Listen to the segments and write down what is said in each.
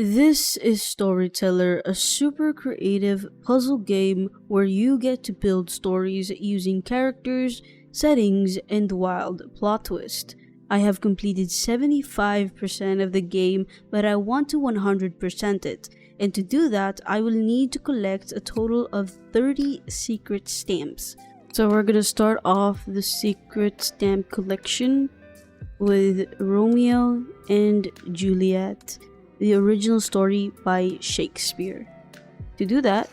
This is Storyteller, a super creative puzzle game where you get to build stories using characters, settings, and wild plot twist. I have completed 75% of the game, but I want to 100% it, and to do that, I will need to collect a total of 30 secret stamps. So we're gonna start off the secret stamp collection with Romeo and Juliet, the original story by Shakespeare. To do that,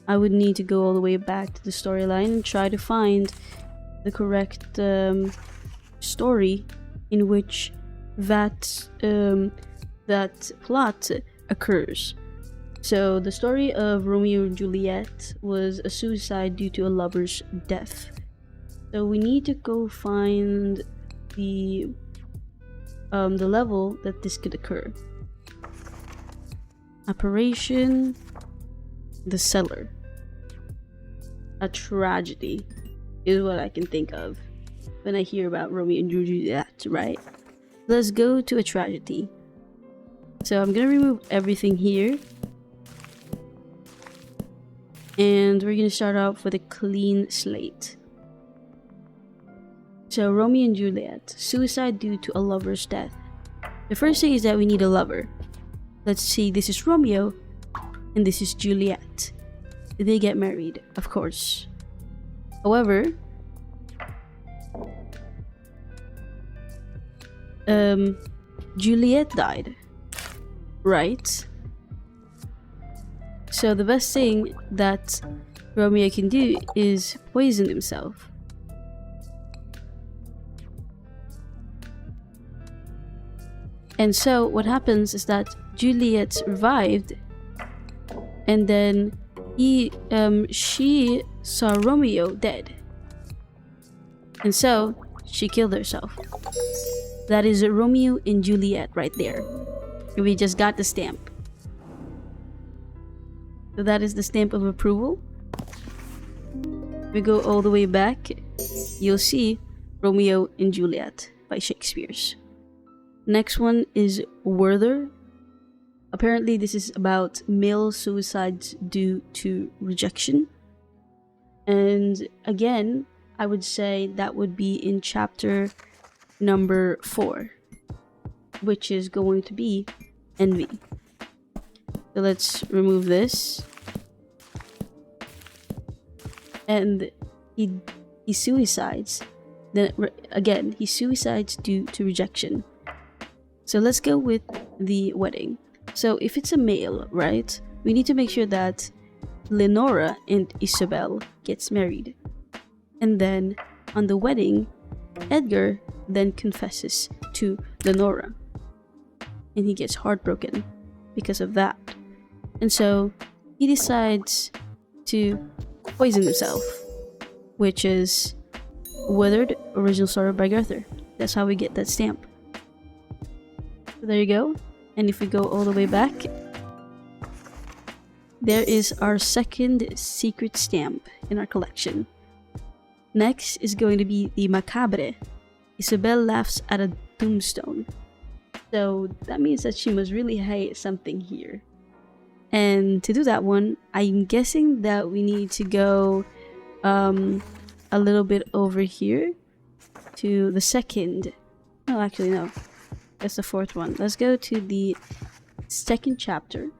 I would need to go all the way back to the storyline and try to find the correct story in which that plot occurs. So the story of Romeo and Juliet was a suicide due to a lover's death. So we need to go find the level that this could occur. Operation the Cellar. A tragedy is what I can think of when I hear about Romeo and Juliet, right? Let's go to a tragedy. So I'm gonna remove everything here. And we're gonna start off with a clean slate. So Romeo and Juliet, suicide due to a lover's death. The first thing is that we need a lover. Let's see, this is Romeo and this is Juliet. They get married, of course. However, Juliet died, right? So the best thing that Romeo can do is poison himself. And so what happens is that Juliet revived, and then she saw Romeo dead, and so she killed herself. That is Romeo and Juliet right there. We just got the stamp. So that is the stamp of approval. We go all the way back. You'll see Romeo and Juliet by Shakespeare's. Next one is Werther. Apparently this is about male suicides due to rejection. And again, I would say that would be in chapter number 4, which is going to be envy. So let's remove this. And he suicides. Then again, he suicides due to rejection. So let's go with the wedding. So if it's a male, right, we need to make sure that Lenora and Isabel gets married. And then on the wedding, Edgar then confesses to Lenora. And he gets heartbroken because of that. And so he decides to poison himself, which is Withered, original story by Werther. That's how we get that stamp. So there you go. And if we go all the way back, there is our second secret stamp in our collection. Next is going to be the Macabre. Isabel laughs at a tombstone. So that means that she must really hate something here. And to do that one, I'm guessing that we need to go a little bit over here to the second. No, actually no. That's the fourth one. Let's go to the second chapter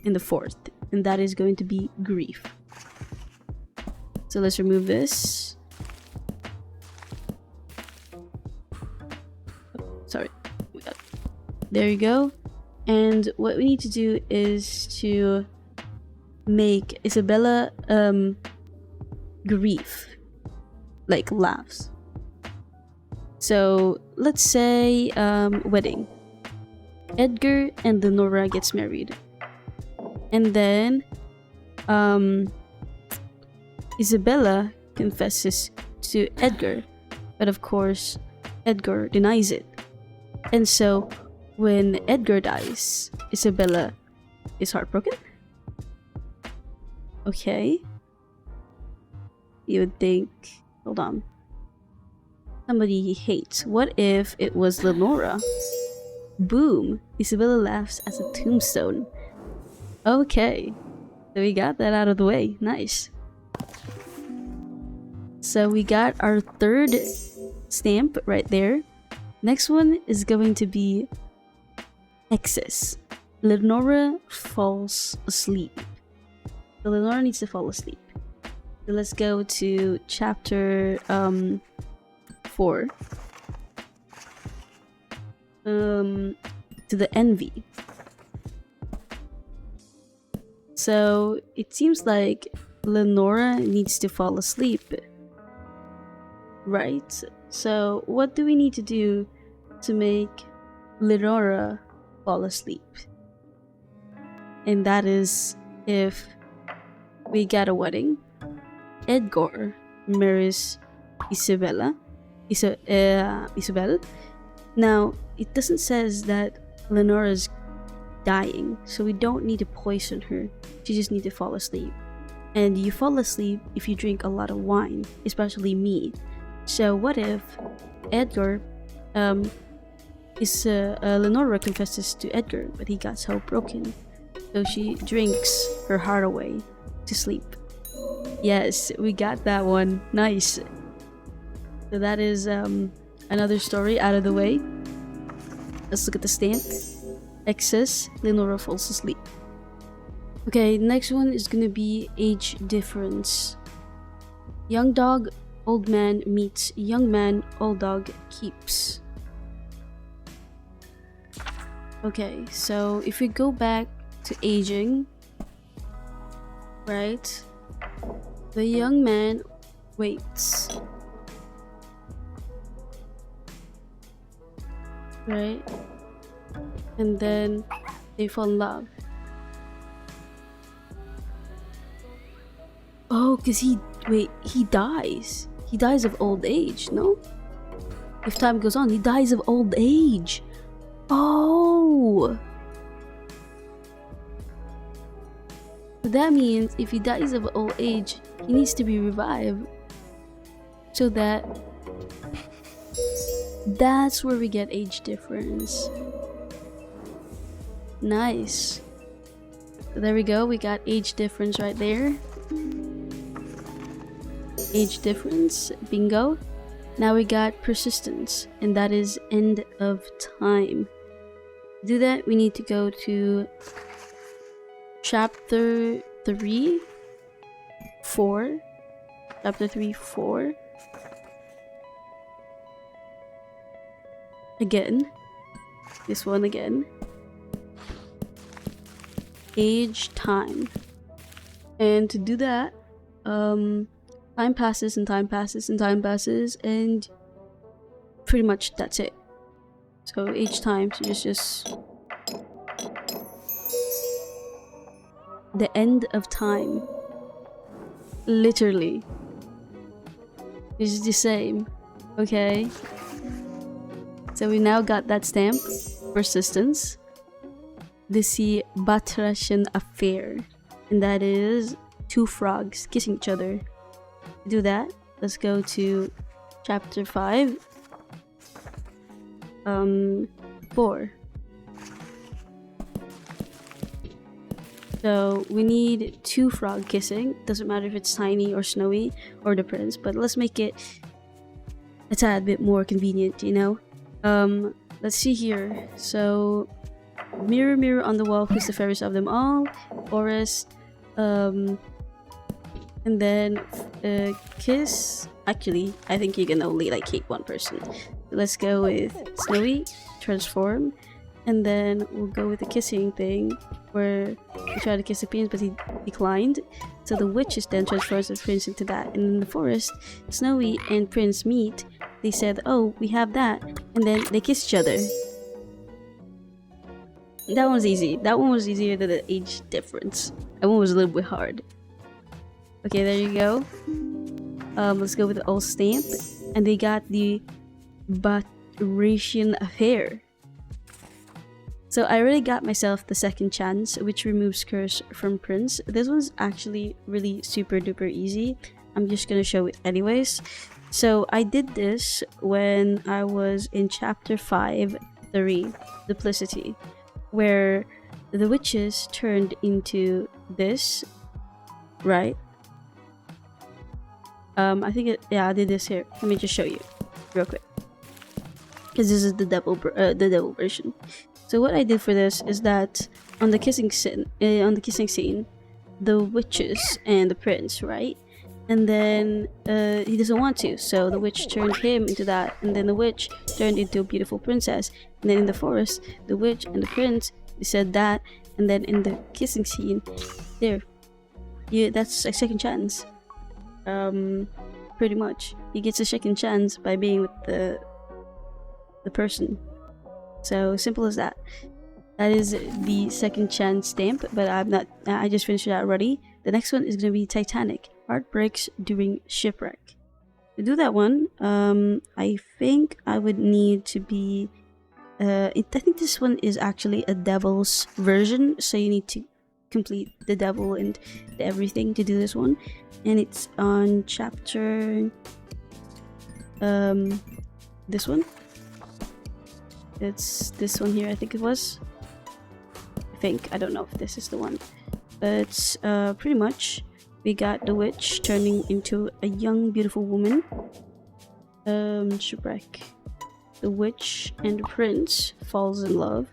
in the fourth, and that is going to be grief. So let's remove this. Sorry. There you go. And what we need to do is to make Isabella grief, like laughs. So let's say wedding. Edgar and Lenora gets married, and then Isabella confesses to Edgar, but of course Edgar denies it. And so when Edgar dies, Isabella is heartbroken. Okay. You would think, hold on, somebody he hates. What if it was Lenora? Boom! Isabella laughs as a tombstone. Okay, so we got that out of the way. Nice. So we got our third stamp right there. Next one is going to be excess. Lenora falls asleep. So Lenora needs to fall asleep. So let's go to chapter 4. To the envy. So it seems like Lenora needs to fall asleep. Right? So what do we need to do to make Lenora fall asleep? And that is if we get a wedding. Edgar marries Isabella. Isabel. Now, it doesn't says that Lenora's dying, so we don't need to poison her. She just needs to fall asleep. And you fall asleep if you drink a lot of wine, especially me. So what if Edgar, Lenora confesses to Edgar, but he got so broken. So she drinks her heart away to sleep. Yes, we got that one. Nice. So that is another story out of the way. Let's look at the stamp. Excess, Lenora falls asleep. Okay, next one is gonna be age difference. Young dog, old man meets young man, old dog keeps. Okay, so if we go back to aging, right? The young man waits. Right? And then they fall in love. Oh, because he dies. He dies of old age, no? If time goes on, he dies of old age. Oh! So that means if he dies of old age, he needs to be revived. So that's where we get age difference. Nice. So there we go, we got age difference right there. Age difference, bingo. Now we got persistence, and that is end of time. To do that, we need to go to chapter 3, 4. Chapter 3, 4. Again. This one again. Age time. And to do that, time passes and time passes and time passes, and pretty much that's it. So age time, so just the end of time. Literally. It's the same. Okay. So we now got that stamp. Persistence. The Batrachian Affair. And that is 2 frogs kissing each other. To do that, let's go to chapter 5. 4. So we need 2 frog kissing. Doesn't matter if it's Tiny or Snowy or the prince, but let's make it a tad bit more convenient, you know? Let's see here. So mirror, mirror on the wall, who's the fairest of them all? Forest. And then kiss. Actually, I think you can only like hate one person. Let's go with Snowy, transform, and then we'll go with the kissing thing where we try to kiss the prince but he declined. So the witches then transfers the prince into that, and in the forest, Snowy and Prince meet. They said, "Oh, we have that," and then they kiss each other. That one was easy. That one was easier than the age difference. That one was a little bit hard. Okay, there you go. Let's go with the old stamp, and they got the Batrachian Affair. So I already got myself the second chance, which removes curse from prince. This one's actually really super duper easy. I'm just gonna show it anyways. So I did this when I was in chapter 5, 3. Duplicity, where the witches turned into this, right? I think I did this here. Let me just show you real quick, because this is the devil version. So what I did for this is that on the kissing scene, the witches and the prince, right? And then he doesn't want to, so the witch turned him into that, and then the witch turned into a beautiful princess. And then in the forest, the witch and the prince, they said that, and then in the kissing scene, that's a second chance. Pretty much, he gets a second chance by being with the person. So simple as that. That is the second chance stamp, but I just finished that already. The next one is gonna be Titanic. Heartbreaks during shipwreck. To do that one, I think I would need to be I think this one is actually a devil's version, so you need to complete the devil and everything to do this one, and it's on chapter this one. It's this one here, I think it was. I don't know if this is the one, but pretty much we got the witch turning into a young beautiful woman. Shipwreck. The witch and the prince falls in love,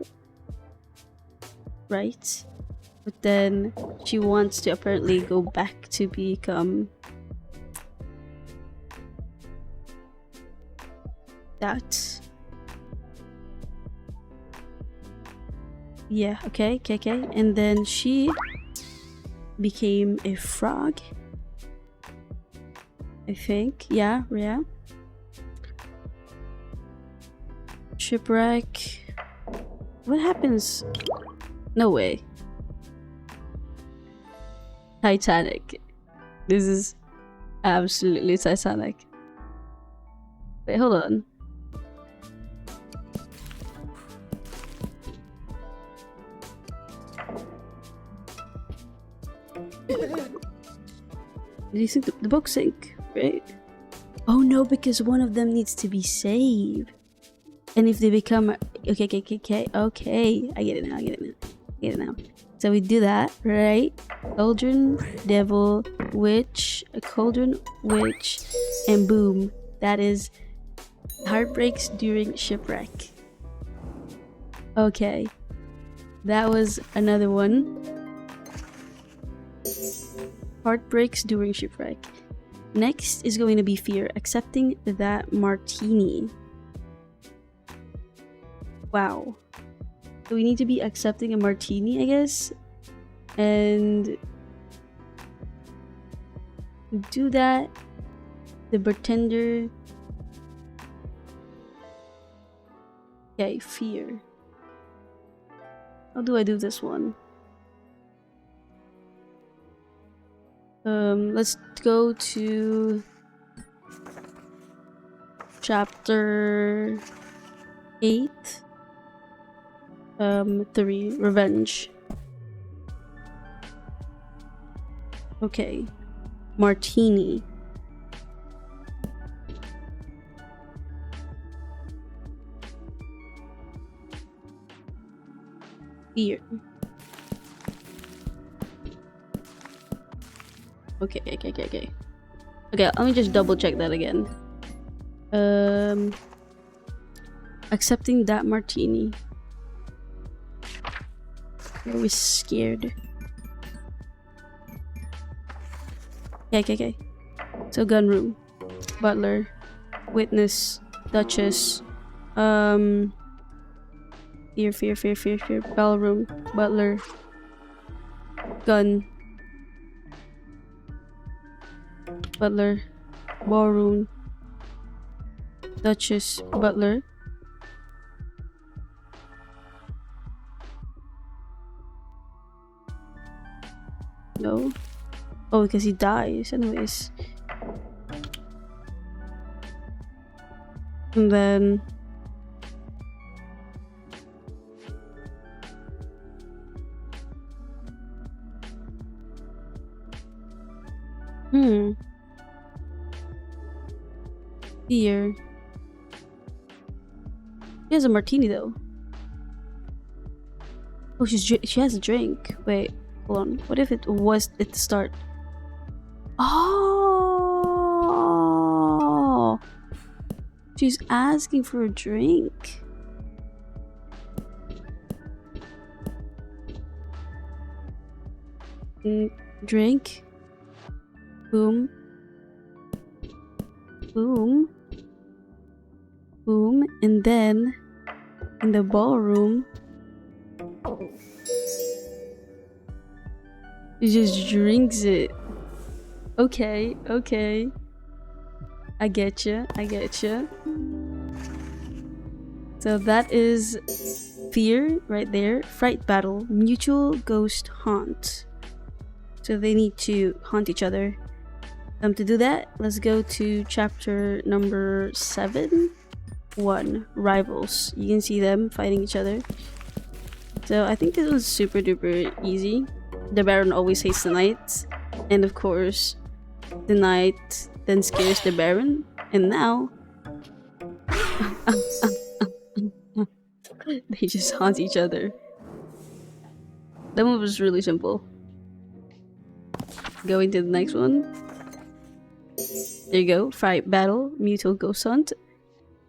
right? But then she wants to apparently go back to become that. Yeah, okay. And then she became a frog, I think. Yeah. Shipwreck. What happens? No way. Titanic. This is absolutely Titanic. Wait, hold on. Did you think the book sink, right? Oh no, because one of them needs to be saved. And if they become okay, I get it now. So we do that, right? Cauldron, devil, witch, a cauldron, witch, and boom. That is heartbreaks during shipwreck. Okay. That was another one. Heartbreaks during shipwreck. Next is going to be fear, accepting that martini. Wow. So we need to be accepting a martini, I guess. And do that. The bartender. Okay, fear. How do I do this one? Let's go to chapter 8. 3, revenge. Okay. Martini. Fear. Okay. Okay, let me just double check that again. Accepting that martini. I was scared. Okay. So gun room, butler, witness, duchess, fear, ballroom, butler, gun, butler, ballroom, duchess, butler. No. Oh, because he dies anyways. And then Fear. He has a martini though. Oh, she has a drink. Wait, hold on. What if it was at the start? Oh, she's asking for a drink. Drink. Boom. Boom. Boom. And then in the ballroom, she just drinks it. Okay, okay. I get you. So that is fear right there. Fright battle. Mutual ghost haunt. So they need to haunt each other. To do that, let's go to chapter number 7. 1. Rivals. You can see them fighting each other. So I think this was super duper easy. The Baron always hates the knight. And of course, the knight then scares the Baron. And now they just haunt each other. That one was really simple. Going to the next one. There you go. Fright battle. Mutual ghost hunt.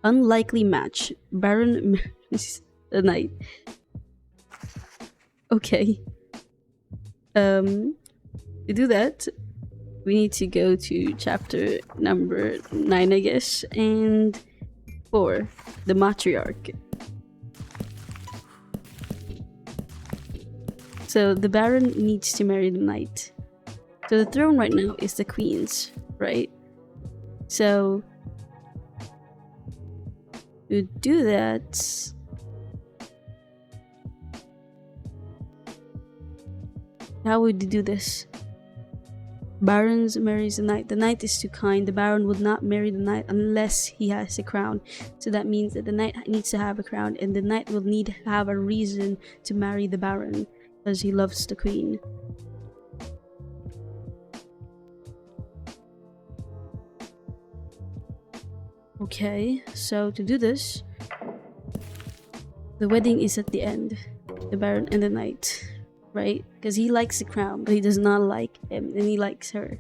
Unlikely match. Baron marries the knight. Okay. To do that, we need to go to chapter number 9, I guess, and 4. The Matriarchy. So the Baron needs to marry the knight. So the throne right now is the queen's, right? So to do that, how would you do this? Barons marries the knight. The knight is too kind. The Baron would not marry the knight unless he has a crown. So that means that the knight needs to have a crown, and the knight will need to have a reason to marry the Baron because he loves the queen. Okay, so to do this, the wedding is at the end. The Baron and the knight, right? Because he likes the crown, but he does not like him, and he likes her.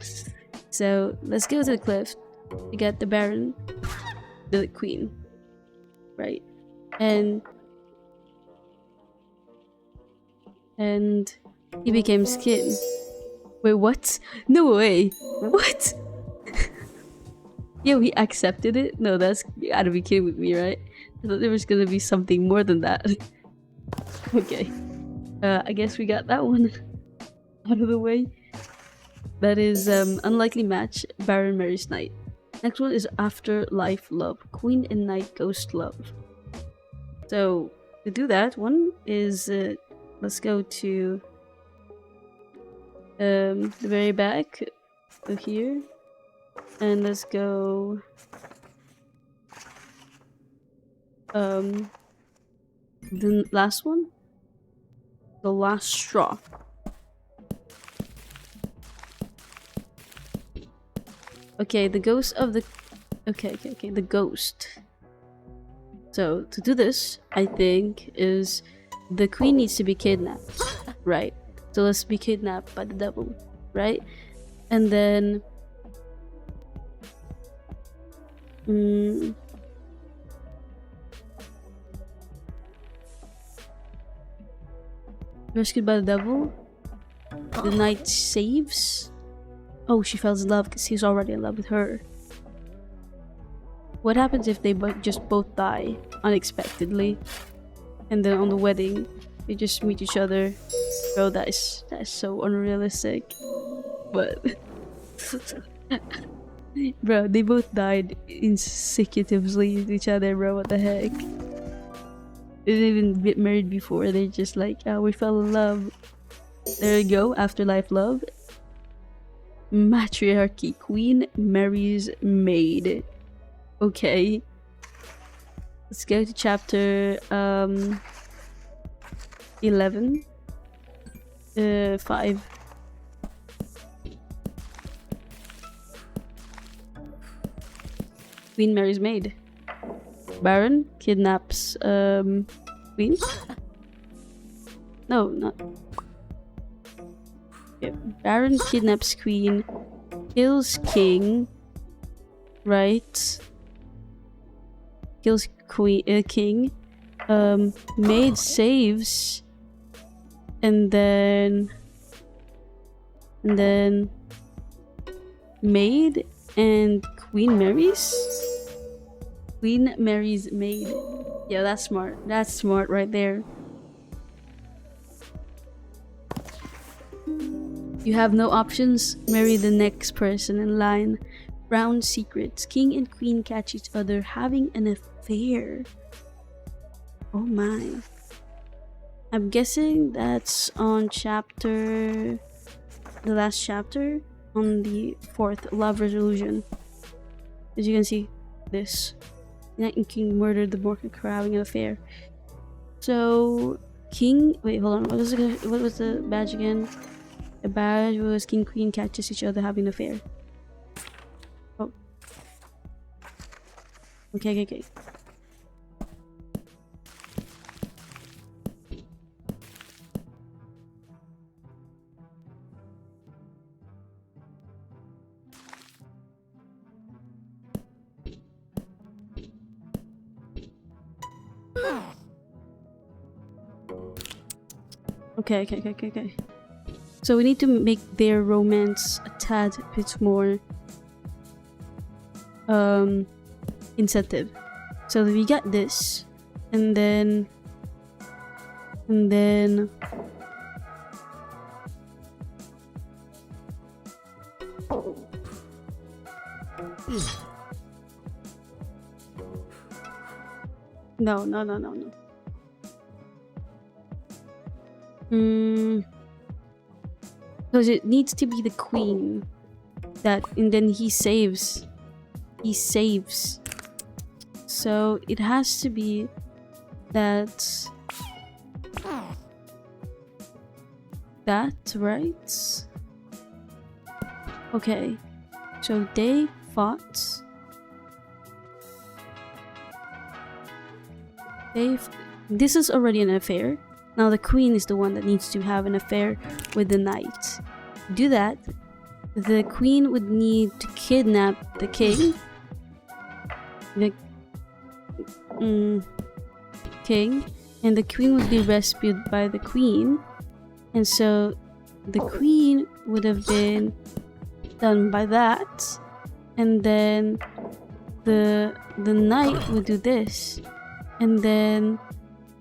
So let's go to the cliff to get the Baron, the queen, right? And he became skin. Wait, what? No way! What? Yo, he accepted it? No, that's... You gotta be kidding with me, right? I thought there was gonna be something more than that. Okay. I guess we got that one out of the way. That is unlikely match. Baron marries knight. Next one is Afterlife Love. Queen and knight ghost love. So to do that, one is let's go to the very back of here, and let's go the last one. The last straw. Okay, the ghost of the... Okay, the ghost. So, to do this, I think, is the queen needs to be kidnapped. Right. So let's be kidnapped by the devil. Right? And then... rescued by the devil. The knight saves. Oh, she fell in love because he's already in love with her. What happens if they just both die unexpectedly, and then on the wedding they just meet each other? Bro, that is so unrealistic. But bro, they both died consecutively with each other, bro. What the heck? They didn't even get married before. They're just like, oh, we fell in love. There you go. Afterlife Love. Matriarchy. Queen marries maid. Okay. Let's go to chapter 11. 5. Queen marries maid. Baron kidnaps queen. No, not. Okay. Baron kidnaps queen, kills king, right? Kills king. Maid saves, and then maid and queen marries. Queen marries maid. Yeah, that's smart. That's smart right there. You have no options. Marry the next person in line. Brown secrets. King and queen catch each other having an affair. Oh my. I'm guessing that's on chapter... the last chapter? On the 4th, Love Resolution. As you can see, this. Knight and king murdered the mortal for having an affair. So, king... wait, hold on. What was the badge again? The badge was king, queen catches each other having an affair. Oh. Okay. Okay. So we need to make their romance a tad bit more incentive. So we got this, and then no. Because it needs to be the queen that, and then he saves. So it has to be that, right? Okay, so they fought. This is already an affair. Now the queen is the one that needs to have an affair with the knight. To do that, the queen would need to kidnap the king. And the queen would be rescued by the queen. And so the queen would have been done by that. And then the knight would do this. And then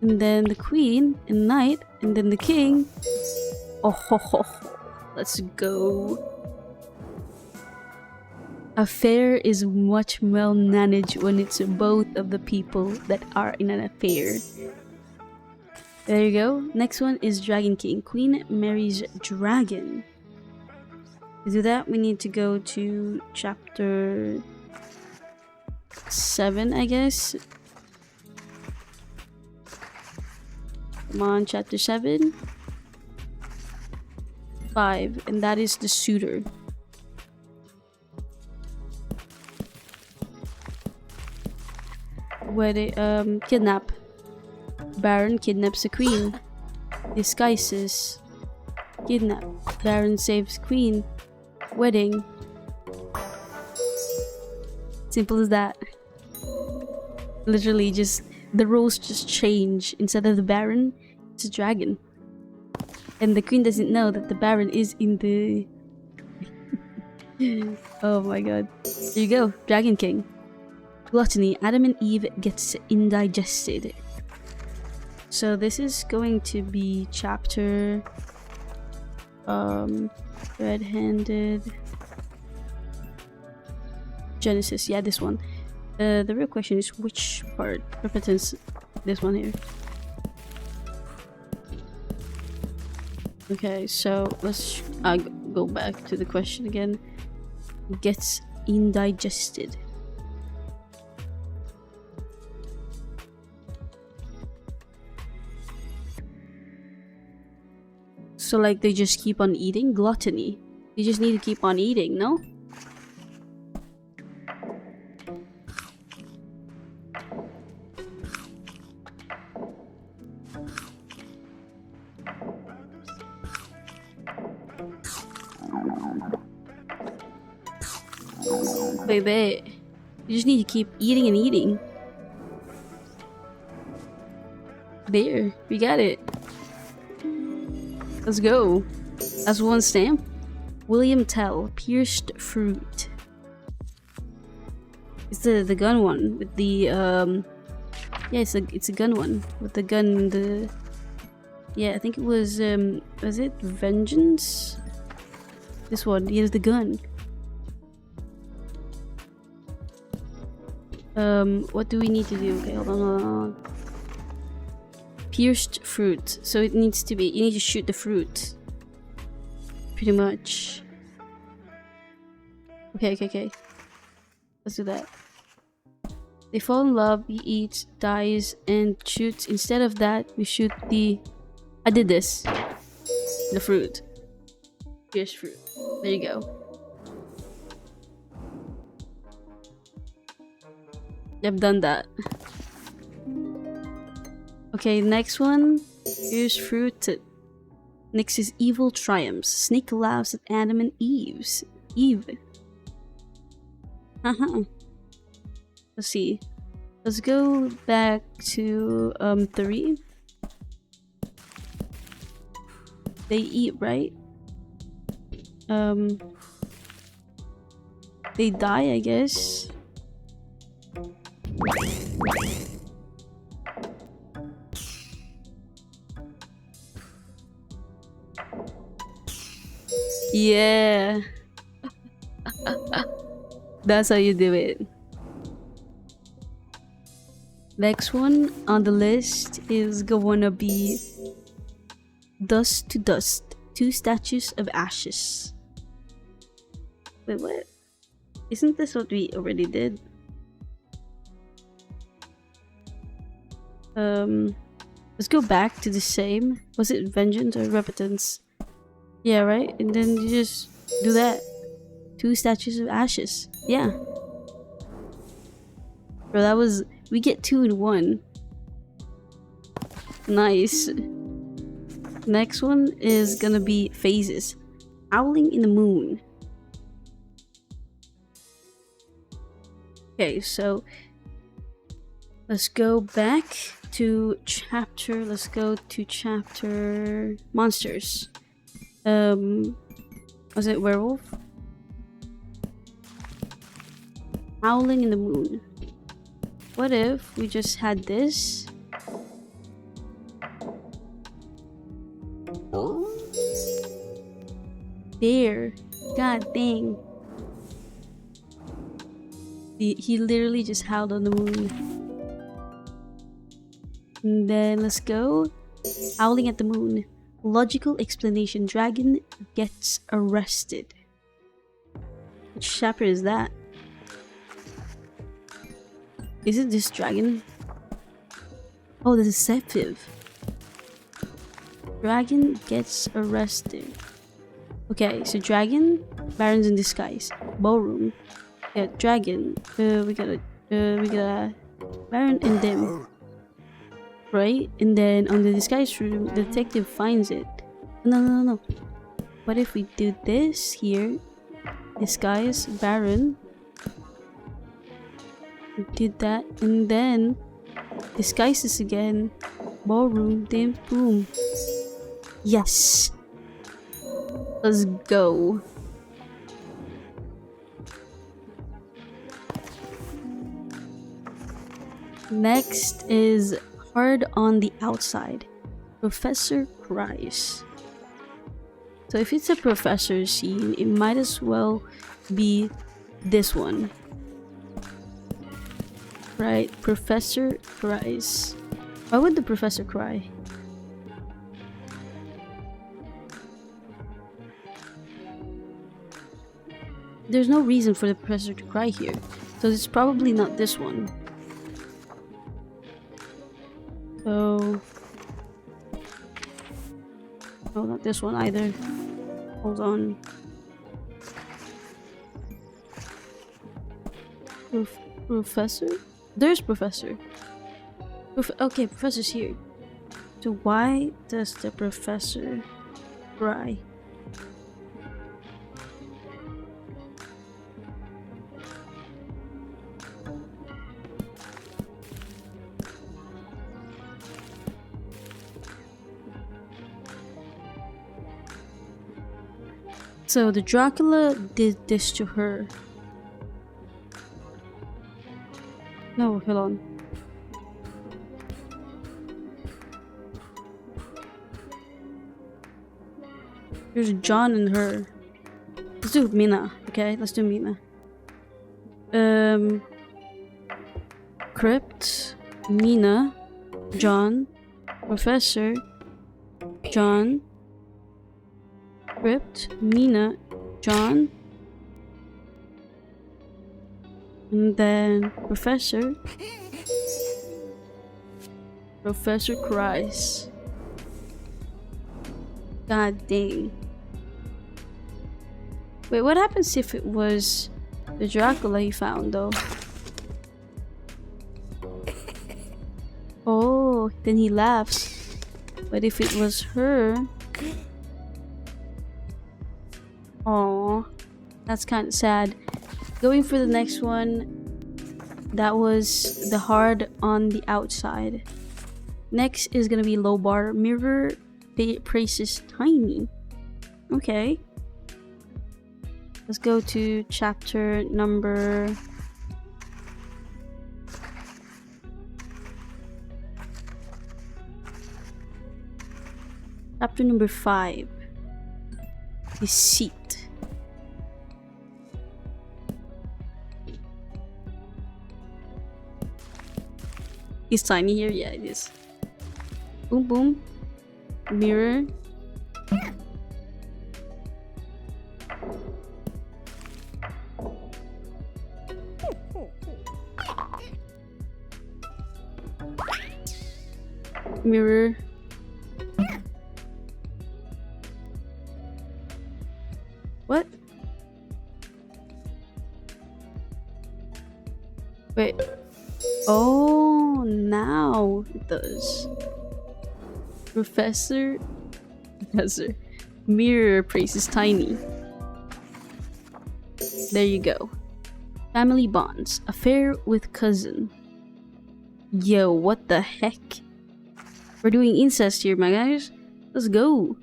the queen and knight, and then the king. Let's go. Affair is much well managed when it's both of the people that are in an affair. There you go. Next one is Dragon King. Queen marries dragon. To do that, we need to go to chapter 7, I guess. Come on, chapter 7. 5, and that is the suitor. Where they kidnap. Baron kidnaps a queen. Disguises. Kidnap. Baron saves queen. Wedding. Simple as that. Literally, just the roles just change. Instead of the Baron, it's a dragon. And the queen doesn't know that the Baron is in the... Oh my god. There you go, Dragon King. Gluttony. Adam and Eve gets indigested. So this is going to be chapter... Red-handed... Genesis. Yeah, this one. The real question is which part represents this one here. Okay, so let's go back to the question again. Gets indigested. So like they just keep on eating? Gluttony. You just need to keep on eating, no? Baby, you just need to keep eating and eating. There, we got it. Let's go. That's one stamp. William Tell, pierced fruit. It's the gun one with the yeah, it's a gun one with the gun. The yeah, I think it was it Vengeance? This one, he has the gun. What do we need to do? Okay, hold on. Pierced fruit. So it needs to be, you need to shoot the fruit. Pretty much. Okay. Let's do that. They fall in love, he eats, dies, and shoots. Instead of that, we shoot the... I did this. The fruit. Pierced fruit. There you go. I've done that. Okay, next one. Here's fruit. Next is evil triumphs. Snake laughs at Adam and Eve. Let's see. Let's go back to 3. They eat, right? They die, I guess. Yeah. That's how you do it. Next one on the list is gonna be Dust to Dust. 2 statues of ashes. Wait, what? Isn't this what we already did? Let's go back to the same. Was it Vengeance or Repentance? Yeah, right? And then you just do that. 2 statues of ashes. Yeah. Bro, that was... We get 2 in 1. Nice. Next one is gonna be Phases. Howling in the Moon. Okay, so... Let's go back to chapter... Let's go to chapter... Monsters. Was it Werewolf? Howling in the Moon. What if we just had this? There. God dang. He literally just howled on the moon. And then let's go. Howling at the Moon. Logical explanation. Dragon gets arrested. Which chapter is that? Is it this dragon? Oh, the deceptive. Dragon gets arrested. Okay, so dragon, barons in disguise, ballroom. Yeah, dragon. We got a baron and them. Right? And then on the disguise room, the detective finds it. No. What if we do this here? Disguise, baron. We did that, and then disguises again. Ballroom, then boom. Yes. Let's go. Next is Hard on the Outside. Professor cries. So if it's a professor scene, it might as well be this one. Right? Professor cries. Why would the professor cry? There's no reason for the professor to cry here, so it's probably not this one. So... no, not this one either. Hold on. Professor? There's Professor. Okay, Professor's here. So why does the professor cry? So the Dracula did this to her. No, hold on. There's John and her. Let's do Mina, okay? Let's do Mina. Crypt, Mina, John, Professor, John, Crypt, Mina, John, and then Professor cries. God dang. Wait, what happens if it was the Dracula he found though? Oh, then he laughs. But if it was her... Oh, that's kind of sad. Going for the next one, that was the hard on the outside. Next is gonna be low bar. Mirror praises tiny. Okay. Let's go to chapter number... Chapter number 5. Deceit. Is tiny here? Yeah, it is. Boom boom. Mirror. Mirror. What? Wait. Oh, now it does. Professor. Mirror praises tiny. There you go. Family bonds. Affair with cousin. Yo, what the heck? We're doing incest here, my guys. Let's go.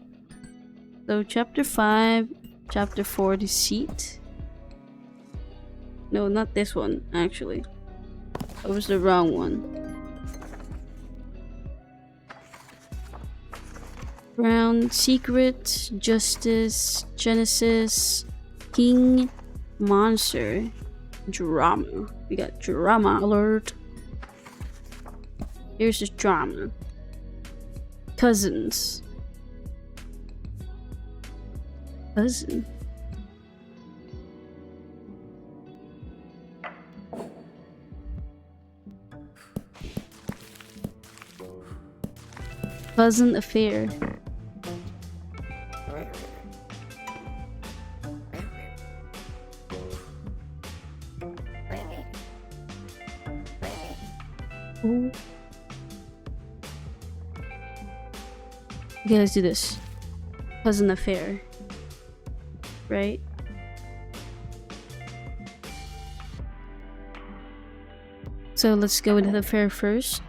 So, chapter 5, chapter 4, deceit. No, not this one, actually. That was the wrong one. Crown, secret, justice, Genesis, king, monster, drama. We got drama alert. Here's this drama. Cousins. Cousin. Cousin affair. Ooh. Okay, let's do this. Cousin affair. Right? So let's go into the affair first.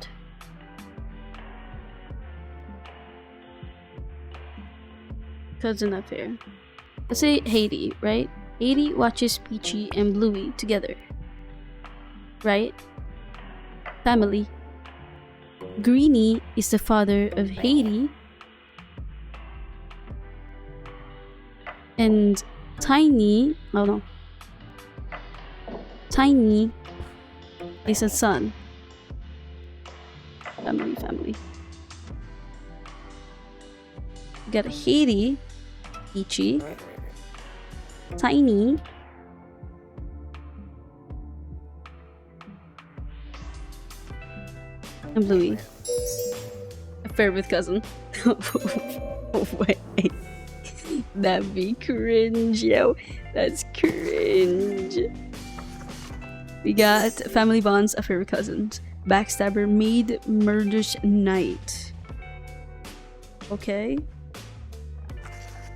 Cousin affair. Let's say Haiti, right? Haiti watches Peachy and Bluey together. Right? Family. Greenie is the father of Haiti. And Tiny, oh no. Tiny is a son. Family. We got Haiti, Peachy, Tiny, and Bluey. Affair with cousin. Oh wait. That'd be cringe, yo. That's cringe. We got family bonds, affair with cousins. Backstabber, maid murders night. Okay.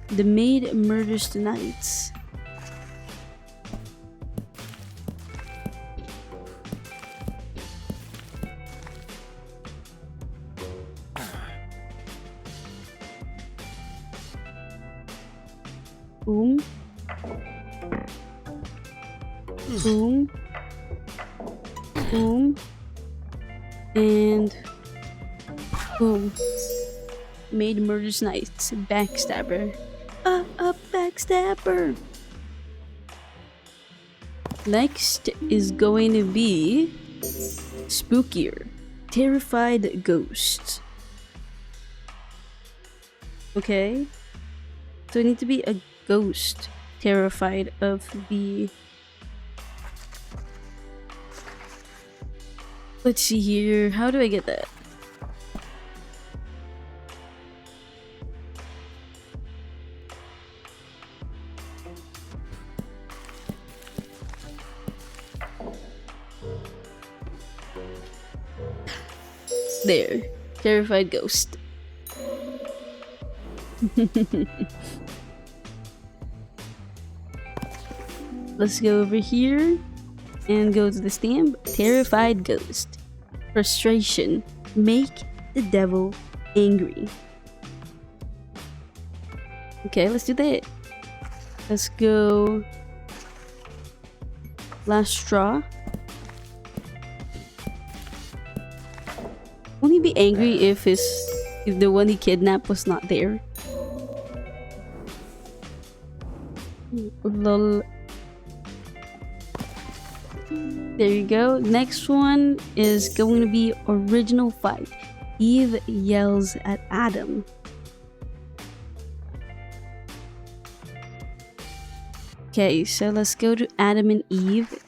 The maid murders the night. Boom. Boom. Boom. And boom. Made murderous knights. Backstabber. A backstabber. Next is going to be Spookier. Terrified ghost. Okay. So I need to be a ghost terrified of the... Let's see here. How do I get that? There. Terrified ghost. Let's go over here and go to the stamp. Terrified ghost. Frustration. Make the devil angry. Okay, let's do that. Let's go. Last straw. Won't he be angry if the one he kidnapped was not there? Lol. There you go. Next one is going to be original fight. Eve yells at Adam. Okay, so let's go to Adam and Eve.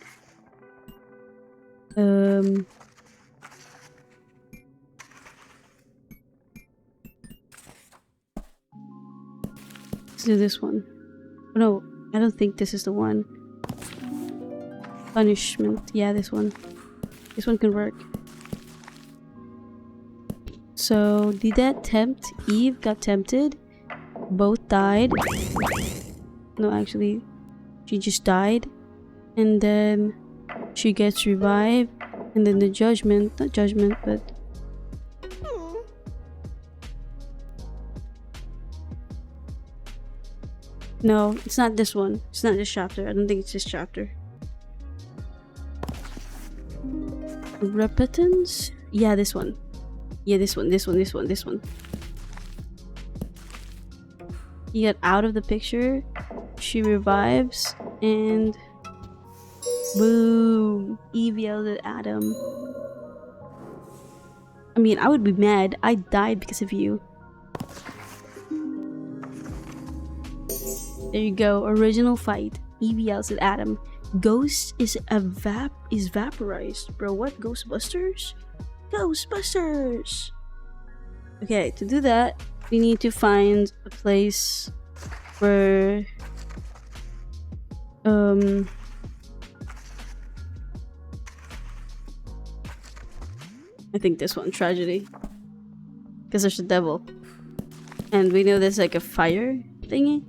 Let's do this one. Oh, no, I don't think this is the one. Punishment. Yeah, this one. This one can work. So, did that tempt? Eve got tempted. Both died. No, actually, she just died. And then she gets revived. And then the judgment, not judgment, but... No, it's not this one. It's not this chapter. I don't think it's this chapter. Repentance? Yeah, this one. Yeah, this one. He got out of the picture. She revives. And... boom! Eve yelled at Adam. I mean, I would be mad. I died because of you. There you go. Original fight. Eve yells at Adam. Ghost is vaporized. Bro, what? Ghostbusters? Ghostbusters! Okay, to do that, we need to find a place where... I think this one, tragedy. Because there's a devil. And we know there's like a fire thingy.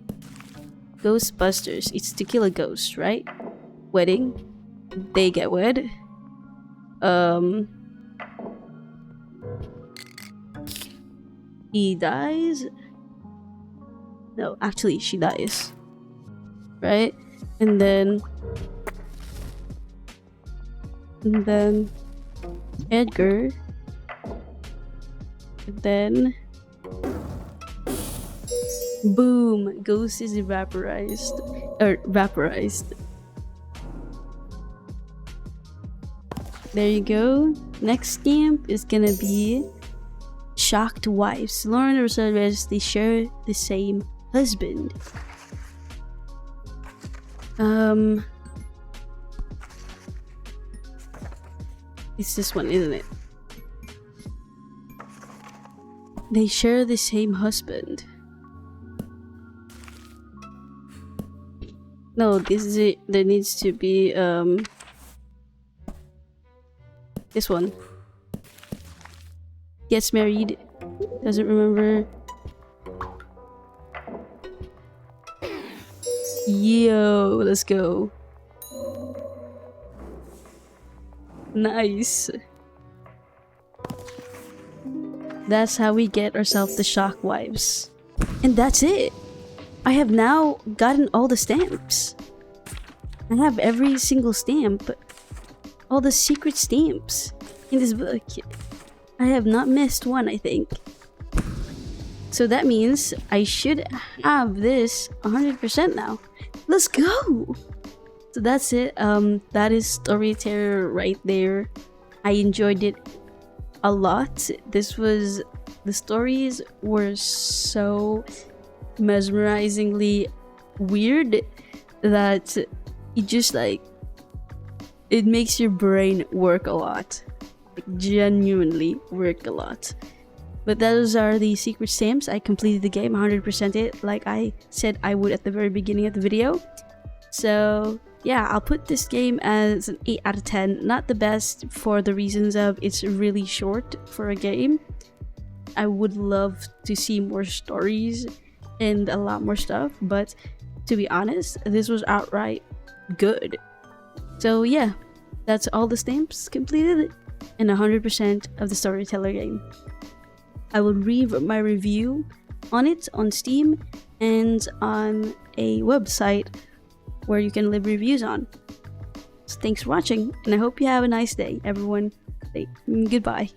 Ghostbusters. It's to kill a ghost, right? Wedding. They get wed. He dies. No, actually, she dies. Right? And then Edgar. And then boom! Ghost is vaporized. Vaporized. There you go. Next stamp is gonna be shocked wives. Lauren and Rosario, they share the same husband. It's this one, isn't it? They share the same husband. No, this is it. There needs to be this one. Gets married. Doesn't remember. Yo, let's go. Nice. That's how we get ourselves the shock wives. And that's it. I have now gotten all the stamps. I have every single stamp. All the secret stamps in this book. I have not missed one, I think. So that means I should have this 100% now. Let's go! So that's it. That is Storyteller right there. I enjoyed it a lot. The stories were so mesmerizingly weird that it just like, it makes your brain work a lot. Like, genuinely work a lot. But those are the secret stamps. I completed the game, 100% it, like I said I would at the very beginning of the video. So yeah, I'll put this game as an 8 out of 10. Not the best for the reasons of it's really short for a game. I would love to see more stories and a lot more stuff, but to be honest, this was outright good. So yeah, that's all the stamps completed and 100% of the Storyteller game. I will leave my review on it on Steam and on a website where you can leave reviews on. So thanks for watching, and I hope you have a nice day, everyone. Goodbye.